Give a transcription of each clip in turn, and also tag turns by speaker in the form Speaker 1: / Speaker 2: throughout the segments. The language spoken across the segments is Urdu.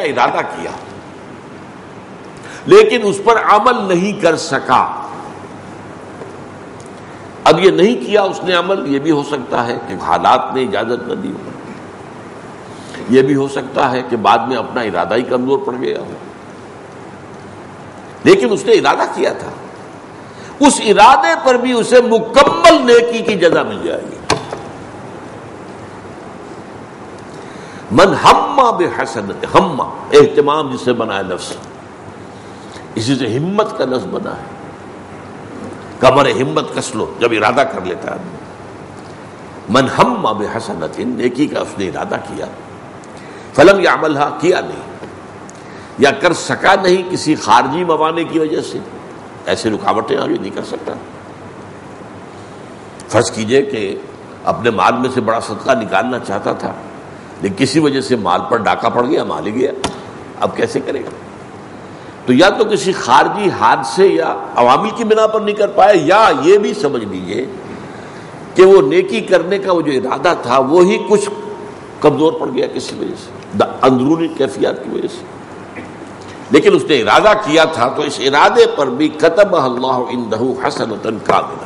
Speaker 1: ارادہ کیا لیکن اس پر عمل نہیں کر سکا. اب یہ نہیں کیا اس نے عمل، یہ بھی ہو سکتا ہے کہ حالات نے اجازت نہ دی ہو، یہ بھی ہو سکتا ہے کہ بعد میں اپنا ارادہ ہی کمزور پڑ گیا ہو، لیکن اس نے ارادہ کیا تھا. اس ارادے پر بھی اسے مکمل نیکی کی جزا مل جائے گی. من ہم بحسنۃ، ہم اہتمام جسے بنا ہے لفظ، اسی سے ہمت کا لفظ بنا ہے. کمر ہمت کس لو جب ارادہ کر لیتا ہے. من ہم بحسنۃ، نیکی کا اس نے ارادہ کیا، فلم یعملھا، کیا نہیں یا کر سکا نہیں کسی خارجی موانع کی وجہ سے، ایسے رکاوٹیں آگے نہیں کر سکتا. فرض کیجئے کہ اپنے مال میں سے بڑا صدقہ نکالنا چاہتا تھا لیکن کسی وجہ سے مال پر ڈاکہ پڑ گیا، مال ہی گیا، اب کیسے کرے گا؟ تو یا تو کسی خارجی حادثے یا عوامل کی بنا پر نہیں کر پائے، یا یہ بھی سمجھ لیجئے کہ وہ نیکی کرنے کا وہ جو ارادہ تھا وہی کچھ کمزور پڑ گیا کسی وجہ سے، اندرونی کیفیات کی وجہ سے. لیکن اس نے ارادہ کیا تھا تو اس ارادے پر بھی کتبہ اللہ عنہ حسنۃ کاملہ،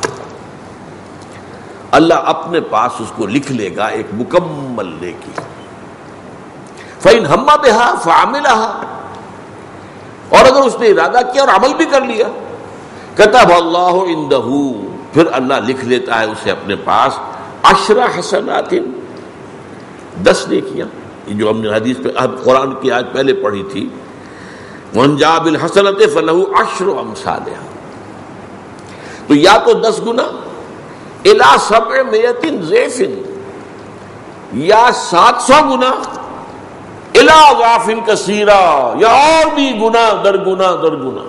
Speaker 1: اللہ اپنے پاس اس کو لکھ لے گا ایک مکمل نیکی. فَإِنْ هَمَّ بِهَا فَعَمِلَهَا، اور اگر اس نے ارادہ کیا اور عمل بھی کر لیا، كَتَبَ اللَّهُ عِنْدَهُ، پھر اللہ لکھ لیتا ہے اسے اپنے پاس 10 حسنات، 10 نیکیاں. یہ جو ہم نے حدیث پہ قرآن کی آیت پہلے پڑھی تھی، وَمَنْ جَاءَ بِالْحَسَنَةِ فَلَهُ 10 أَمْثَالِهَا، تو یا تو 10 گنا الی 700 ضعف، یا 700 گنا الی اضعاف کثیرہ، یا اور بھی گنا در گنا در گنا.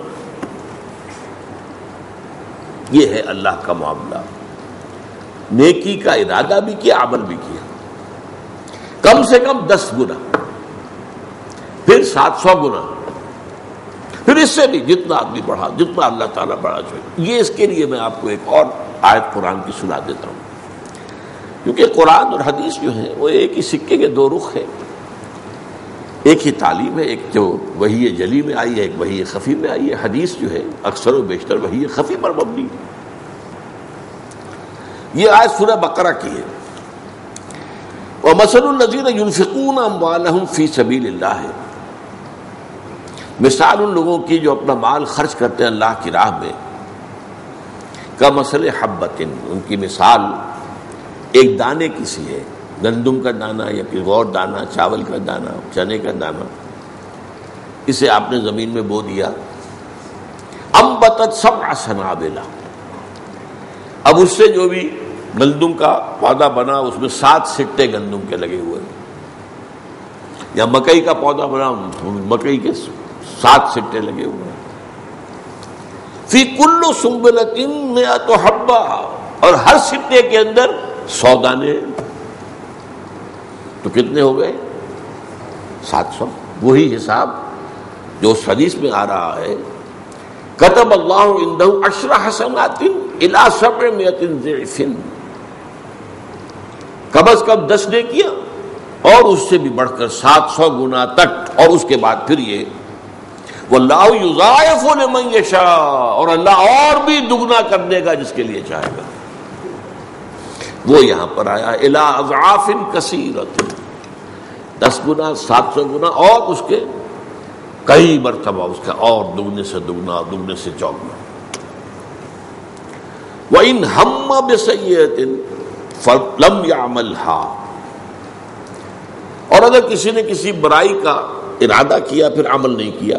Speaker 1: یہ ہے اللہ کا معاملہ. نیکی کا ارادہ بھی کیا، عمل بھی کیا، کم سے کم 10 گنا، پھر 700 گنا، پھر اس سے بھی جتنا آدمی بڑھا، جتنا اللہ تعالیٰ بڑھا چاہیے. یہ اس کے لیے میں آپ کو ایک اور آیت قرآن کی سنا دیتا ہوں، کیونکہ قرآن اور حدیث جو ہیں وہ ایک ہی سکے کے 2 رخ ہیں. ایک ہی تعلیم ہے، ایک جو وحی جلی میں آئی ہے، ایک وحی خفی میں آئی ہے. حدیث جو ہے اکثر و بیشتر وحی خفی پر مبنی ہے. یہ آیت سورہ بقرہ کی ہے. وَمَثَلُ الَّذِينَ يُنْفِقُونَ أَمْوَالَهُمْ فِي سَبِيلِ اللَّهِ، مثال ان لوگوں کی جو اپنا مال خرچ کرتے ہیں اللہ کی راہ میں، کمثل حبۃ، ان کی مثال ایک دانے کی سی ہے، گندم کا دانہ یا پھر اور دانہ، چاول کا دانہ، چنے کا دانہ. اسے آپ نے زمین میں بو دیا، انبتت 7 سنابل، اب اس سے جو بھی گندم کا پودا بنا اس میں 7 سٹے گندم کے لگے ہوئے، یا مکئی کا پودا بنا مکئی کے 7 سٹے لگے ہوئے. فی کل سنبلۃ 100 حبہ، اور ہر سٹے کے اندر 100 دانے. تو کتنے ہو گئے؟ 700. وہی حساب جو اس حدیث میں آ رہا ہے، کتب اللہ عنہ 10 حسنات الی 700 ضعف، کم از کم 10 نیکیاں اور اس سے بھی بڑھ کر 700 گنا تک. اور اس کے بعد پھر یہ واللہ یضاعف لمن یشاء، اور اللہ اور بھی دگنا کر دے گا جس کے لیے چاہے گا. وہ یہاں پر آیا الی اضعاف کثیرۃ، 10 گنا، 700 گنا، اور اس کے کئی مرتبہ اس کا اور دگنے سے دگنا، دگنے سے چوگنا. وَإِنْ هَمَّ بِسَيِّئَةٍ فَلَمْ يَعْمَلْهَا، اور اگر کسی نے کسی برائی کا ارادہ کیا پھر عمل نہیں کیا،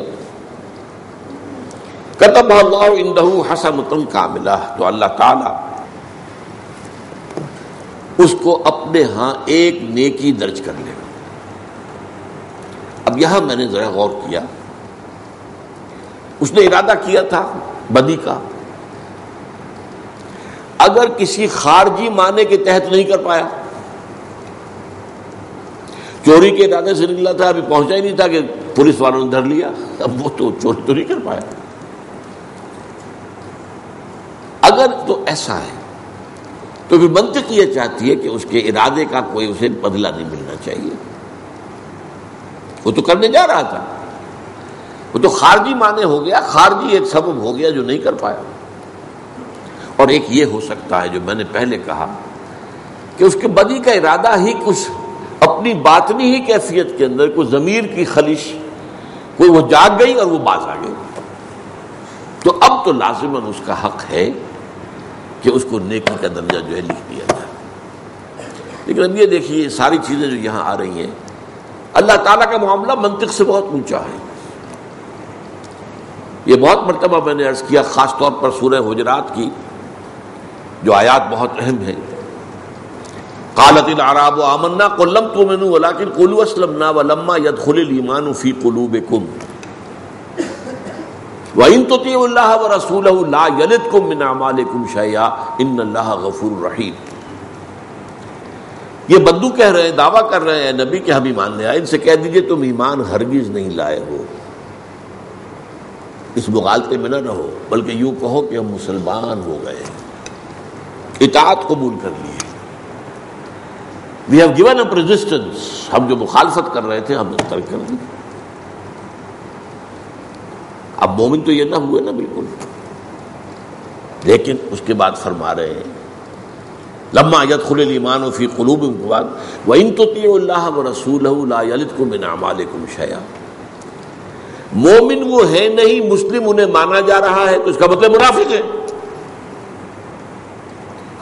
Speaker 1: كتبها اللہ عنہ حسنۃ کاملہ، تو اللہ تعالی اس کو اپنے ہاں ایک نیکی درج کر لے گا. اب یہاں میں نے ذرا غور کیا، اس نے ارادہ کیا تھا بدی کا، اگر کسی خارجی معنی کے تحت نہیں کر پایا، چوری کے ارادے سے نکلا تھا، ابھی پہنچا ہی نہیں تھا کہ پولیس والوں نے دھر لیا، اب وہ تو چوری تو نہیں کر پایا. اگر تو ایسا ہے تو پھر منطق یہ چاہتی ہے کہ اس کے ارادے کا کوئی اسے بدلہ نہیں ملنا چاہیے، وہ تو کرنے جا رہا تھا، وہ تو خارجی معنی ہو گیا، خارجی ایک سبب ہو گیا جو نہیں کر پایا۔ اور ایک یہ ہو سکتا ہے جو میں نے پہلے کہا کہ اس کے بدی کا ارادہ ہی کچھ اپنی باطنی ہی کیفیت کے اندر کوئی ضمیر کی خلش، کوئی وہ جاگ گئی اور وہ باز آ گئی، تو اب تو لازماً اس کا حق ہے کہ اس کو نیکی کا درجہ جو ہے لکھ دیا جائے۔ لیکن اب یہ دیکھیے یہ ساری چیزیں جو یہاں آ رہی ہیں، اللہ تعالیٰ کا معاملہ منطق سے بہت اونچا ہے۔ یہ بہت مرتبہ میں نے عرض کیا، خاص طور پر سورہ حجرات کی جو آیات بہت اہم ہیں، قالت الاعراب آمنا قل لم تؤمنوا ولكن قولوا اسلمنا ولما يدخل الايمان في قلوبكم وان تطيعوا الله ورسوله لا يلدكم من اعمالكم شيئا ان الله غفور رحيم۔ یہ بدو کہہ رہے ہیں، دعویٰ کر رہے ہیں نبی کہ ہم ایمان لے آئے، ان سے کہہ دیجئے تم ایمان ہرگز نہیں لائے ہو، اس مغالطے میں نہ رہو، بلکہ یوں کہو کہ ہم مسلمان ہو گئے، اطاعت قبول کر لیے، we have given up resistance، ہم جو مخالفت کر رہے تھے ہم نے ترک کر دی۔ اب مومن تو یہ نہ ہوئے نا بالکل، لیکن اس کے بعد فرما رہے ہیں لما يدخل الايمان في قلوبكم وان تطيعوا الله ورسوله لا يلدكم من اعمالكم شيئا۔ مومن وہ ہے نہیں، مسلم انہیں مانا جا رہا ہے، تو اس کا مطلب منافق ہے۔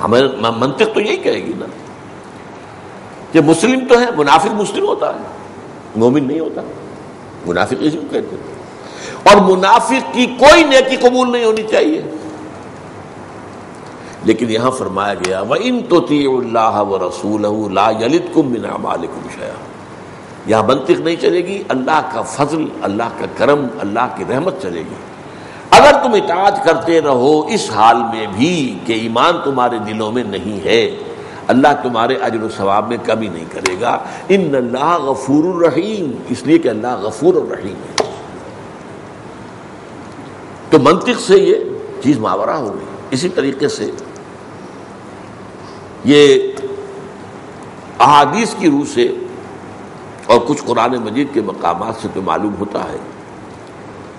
Speaker 1: ہمیں منطق تو یہی کہے گی نا کہ مسلم تو ہے، منافق مسلم ہوتا ہے، مومن نہیں ہوتا، منافق اسی کو کہتے ہیں۔ اور منافق کی کوئی نیکی قبول نہیں ہونی چاہیے، لیکن یہاں فرمایا گیا وَإِن تُطِيعُوا اللَّهَ وَرَسُولَهُ لَا يَلِدْكُم مِّنْ أَعْمَالِكُمْ شَيْئًا۔ یہاں منطق نہیں چلے گی، اللہ کا فضل، اللہ کا کرم، اللہ کی رحمت چلے گی۔ اگر تم اطاعت کرتے رہو اس حال میں بھی کہ ایمان تمہارے دلوں میں نہیں ہے، اللہ تمہارے اجر و ثواب میں کمی نہیں کرے گا۔ ان اللہ غفور الرحیم، اس لیے کہ اللہ غفور الرحیم ہے۔ تو منطق سے یہ چیز ماورا ہو گئی۔ اسی طریقے سے یہ احادیث کی روح سے اور کچھ قرآن مجید کے مقامات سے تو معلوم ہوتا ہے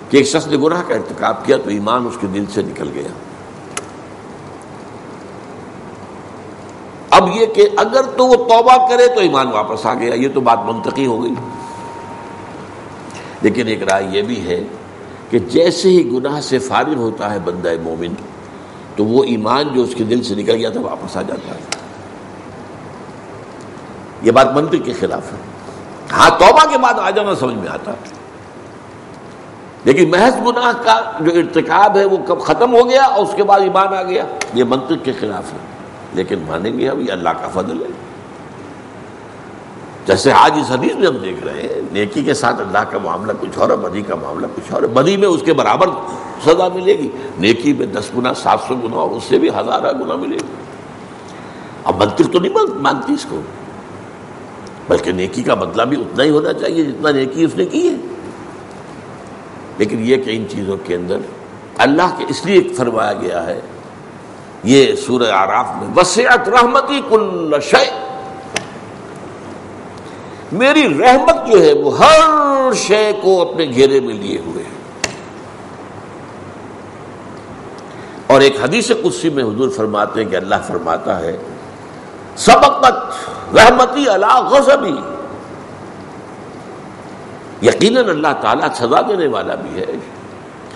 Speaker 1: کہ ایک شخص نے گناہ کا ارتکاب کیا تو ایمان اس کے دل سے نکل گیا۔ اب یہ کہ اگر تو وہ توبہ کرے تو ایمان واپس آ گیا، یہ تو بات منطقی ہو گئی۔ لیکن ایک رائے یہ بھی ہے کہ جیسے ہی گناہ سے فارغ ہوتا ہے بندہ مومن تو وہ ایمان جو اس کے دل سے نکل گیا تھا واپس آ جاتا ہے۔ یہ بات منطق کے خلاف ہے۔ ہاں توبہ کے بعد آ جانا سمجھ میں آتا، لیکن محض گناہ کا جو ارتکاب ہے وہ کب ختم ہو گیا اور اس کے بعد ایمان آ گیا، یہ منطق کے خلاف ہے۔ لیکن مانیں گے اب یہ اللہ کا فضل ہے۔ جیسے آج اس حدیث میں ہم دیکھ رہے ہیں، نیکی کے ساتھ اللہ کا معاملہ کچھ اور ہے، بدی کا معاملہ کچھ اور ہے۔ بدی میں اس کے برابر سزا ملے گی، نیکی میں 10 گنا 700 گنا اور اس سے بھی 1000 گنا ملے گی۔ اب منطق تو نہیں مانتی اس کو، بلکہ نیکی کا بدلہ بھی اتنا ہی ہونا چاہیے جتنا نیکی اس نے کی ہے۔ لیکن یہ کہ ان چیزوں کے اندر اللہ کے اس لیے فرمایا گیا ہے، یہ سورہ اعراف میں وسعت رحمتی کل شیء، میری رحمت جو ہے وہ ہر شے کو اپنے گھیرے میں لیے ہوئے ہے۔ اور ایک حدیث قدسی میں حضور فرماتے ہیں کہ اللہ فرماتا ہے سبقت رحمتی علی غضبی، یقیناً اللہ تعالیٰ سزا دینے والا بھی ہے،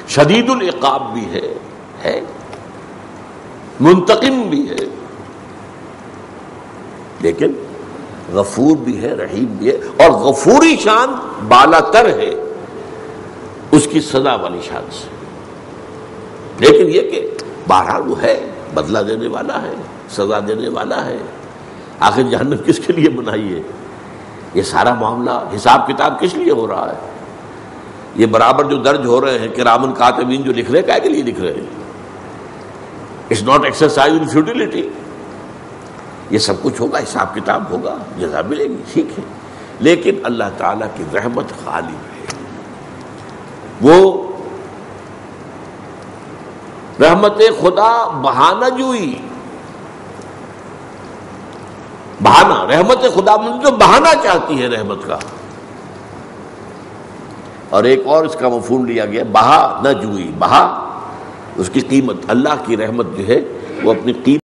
Speaker 1: شدید العقاب بھی ہے منتقم بھی ہے، لیکن غفور بھی ہے، رحیم بھی ہے، اور غفوری شان بالا تر ہے اس کی سزا والی شان سے۔ لیکن یہ کہ بہرحال وہ ہے، بدلہ دینے والا ہے، سزا دینے والا ہے۔ آخر جہنم کس کے لیے بنائی ہے؟ یہ سارا معاملہ حساب کتاب کس لیے ہو رہا ہے؟ یہ برابر جو درج ہو رہے ہیں کرامن کاتبین جو لکھ رہے ہیں، کیا کے لیے لکھ رہے ہیں؟ It's not exercise in futility, یہ سب کچھ ہوگا، حساب کتاب ہوگا، جزا ملے گی، ٹھیک ہے۔ لیکن اللہ تعالیٰ کی رحمت غالب ہے، وہ رحمت خدا بہانہ جوئی، بہانہ رحمت خدا جو بہانہ چاہتی ہے رحمت کا، اور ایک اور اس کا مفہوم لیا گیا بہا نہ جوئی، بہا اس کی قیمت، اللہ کی رحمت جو ہے وہ اپنی قیمت